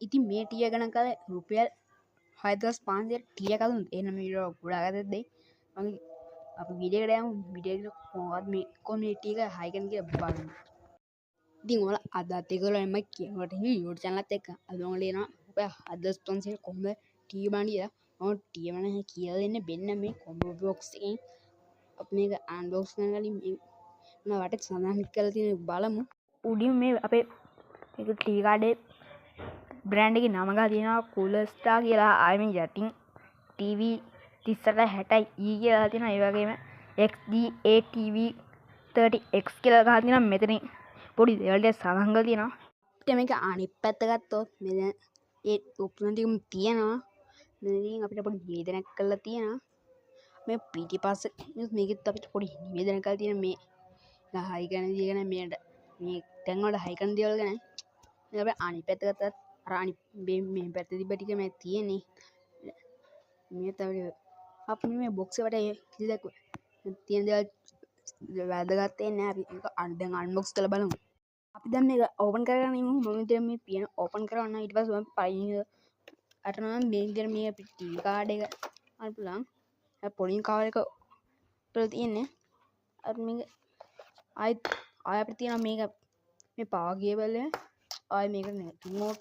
ඉතින් මේ ටිය ගණන් කරලා රුපියල් 6500 ටිය කලුන් එන මීටර ගොඩාක් දෙයි මම අපි වීඩියෝ එකට යමු වීඩියෝ එක කොහොමද මේ කොමියුනිටි එක හයි කරන්න කියලා බලමු ඉතින් ඔයාලා අදත් ඒගොල්ලෝ එමය කියනකොට YouTube channel එකත් එක්ක අද මම ලියනවා රුපියල් 7500 කොහොමද ටිය බාන්න කියලා මම ටිය බාන්න කියලා දෙන්නේ මෙන්න මේ කොම්බෝ බොක්ස් එකෙන් අපි මේක අන්බොක්ස් කරන කලින් මම වටේ සඳහන් කරලා තියෙන බලමු උඩින් මේ අපේ මේක ටී කාඩේ බ්‍රෑන්ඩ් එකේ නම ගහලා තියෙනවා කූලර් ස්ටාර් කියලා ආයෙම යටින් TV 3860 E කියලා තියෙනවා ඒ වගේම XDA TV 30X කියලා ගහලා තියෙනවා මෙතනින් පොඩි දේවල් ටික සඳහන් කරලා තියෙනවා අපිට මේක අනිත් පැත්ත ගත්තොත් මෙතන ඒ ඔප්ෂන් ටිකම තියෙනවා මෙතනින් අපිට පොඩි නිවේදනයක් කරලා තියෙනවා මේ පිටිපස්ස මේකෙත් අපිට පොඩි නිවේදනයක් කරලා තියෙන මේ හයි කරන දේ ගැන මේ තැන් වල හයි කරන දේවල් ගැන මේ අපි අනිත් පැත්ත ගත්තත් අර අනිත් මේ පැත්ත තිබ්බ ටික මේ තියෙන්නේ මේ තමයි අපි මේ බොක්ස් එකට කිසි දෙයක් තියෙන දේවල් වැදගත් වෙන්නේ නැහැ අපි දැන් අන්බොක්ස් කරලා බලමු අපි දැන් මේක ඕපන් කරගෙන ඉමු මම දැන් මේ පියන ඕපන් කරවන්න ඊට පස්සේ මම පයින් අර නම් මේ විදිහට මේ අපි ටී කාඩ් එක අර පුළුවන් පොලින් කවර් එක වල තියෙන්නේ අර මේක ආය අපිට තියෙනවා මේක මේ පවර් කේබල් එක ආය මේක රිමෝට්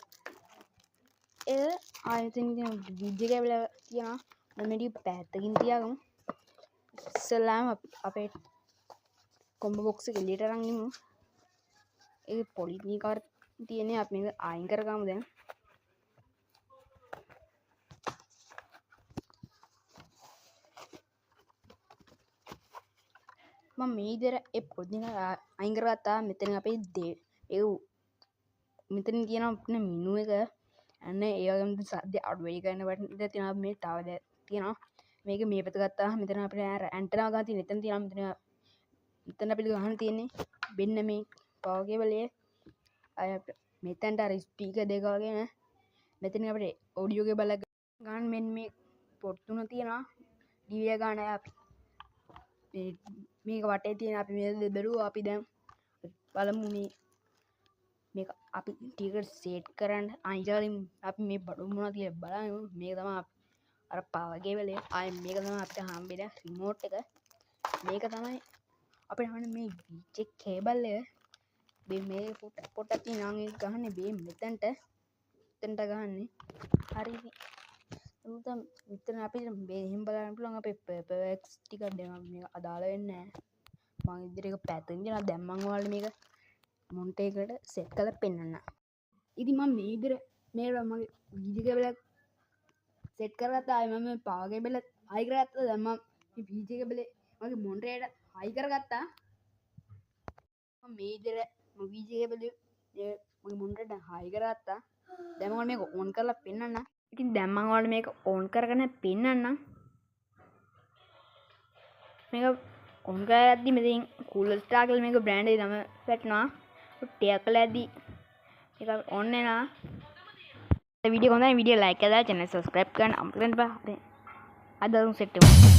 ඒ ආයතන විද්‍යුත් කේබල් තියෙනවා මම මේක පැත්තකින් තියාගමු ඉස්සෙල්ලාම අපේ කොම්බෝ බොක්ස් එක එළියට අරන් ඉමු ඒ පොලිතින් කවර් තියෙන්නේ අපි මේක අයින් කරගමු දැන් මම මේ විදිහට ඒ පොලිතින් අයින් කරගත්තා මෙතන අපේ ඒ මෙතන තියෙනවා මිනු එක අන්න ඒ වගේම සද්ද අඩු වෙයි ගන්න වටින තියෙනවා මේ තව තියෙනවා මේක මේ පැත්ත ගත්තා මෙතන අපිට ඇන්ටනා ගන්න තියෙන එතන තියෙනවා මෙතන අපිට ගහන්න තියෙන්නේ මෙන්න මේ පවර් කේබල් එක අය මෙතනට අර ස්පීකර් දෙක වගේ මෙතන අපිට ඔඩියෝ කේබල් එක ගන්න මෙන්න මේ පොට් තුන තියෙනවා ඩීවී ගන්න අපි මේක වටේ තියෙන අපි මේ බැලුවා අපි දැන් බලමු මේක අපි ටිකට සෙට් කරන්න අයිජාලින් අපි මේ බඩු මොනවද කියලා බලමු මේක තමයි අර පවර් කේබල් එක ආයි මේක තමයි අපිට හම්බෙන රිමෝට් එක මේක තමයි අපිට හම්බෙන මේ විජෙක් කේබල් එක මේ පොට්ටක් තියෙනවා නම් ඒක ගහන්නේ මේ මෙතනට ගහන්නේ හරි උතම් මෙතන අපිට මෙහෙම බලන්න පුළුවන් අපේ පෙපර්ස් ටික දෙනවා මේක අදාළ වෙන්නේ නැහැ මම ඉදිරියට පැත්තකින් දෙනවා දැන් මම ඔයාලට මේක මොන්ට් එකකට සෙට් කරලා පෙන්නන්න ඉතින් මම මේ විදිහට මේ මගේ වීඩියෝ කේබල් එක සෙට් කරගත්තා ආයි මම පවර් කේබල් එක හයි කරගත්තා දැන් මම මේ වීඩියෝ කේබල් එක මගේ මොන්ට් එකට හයි කරගත්තා මම මේ විදිහට මම වීඩියෝ කේබල් එක මගේ මොන්ට් එකට හයි කරගත්තා දැන් මම මේක ඕන් කරලා පෙන්නන්න ඉතින් දැන් මම ඔයාලට මේක ඕන් කරගෙන පෙන්නන්නම් මේක ඕන් කරද්දි මෙතෙන් කූලර් ස්ටාර් කියලා මේක බ්‍රෑන්ඩ් එකේ නම වැටෙනවා ටියක් කළා ඇද්දි ඒක ඕන් වෙනවා මේ වීඩියෝ කොහොමද වීඩියෝ ලයික් කරලා channel subscribe කරන්න අමතක කරන්න බෑ අද උන් සෙට් වෙමු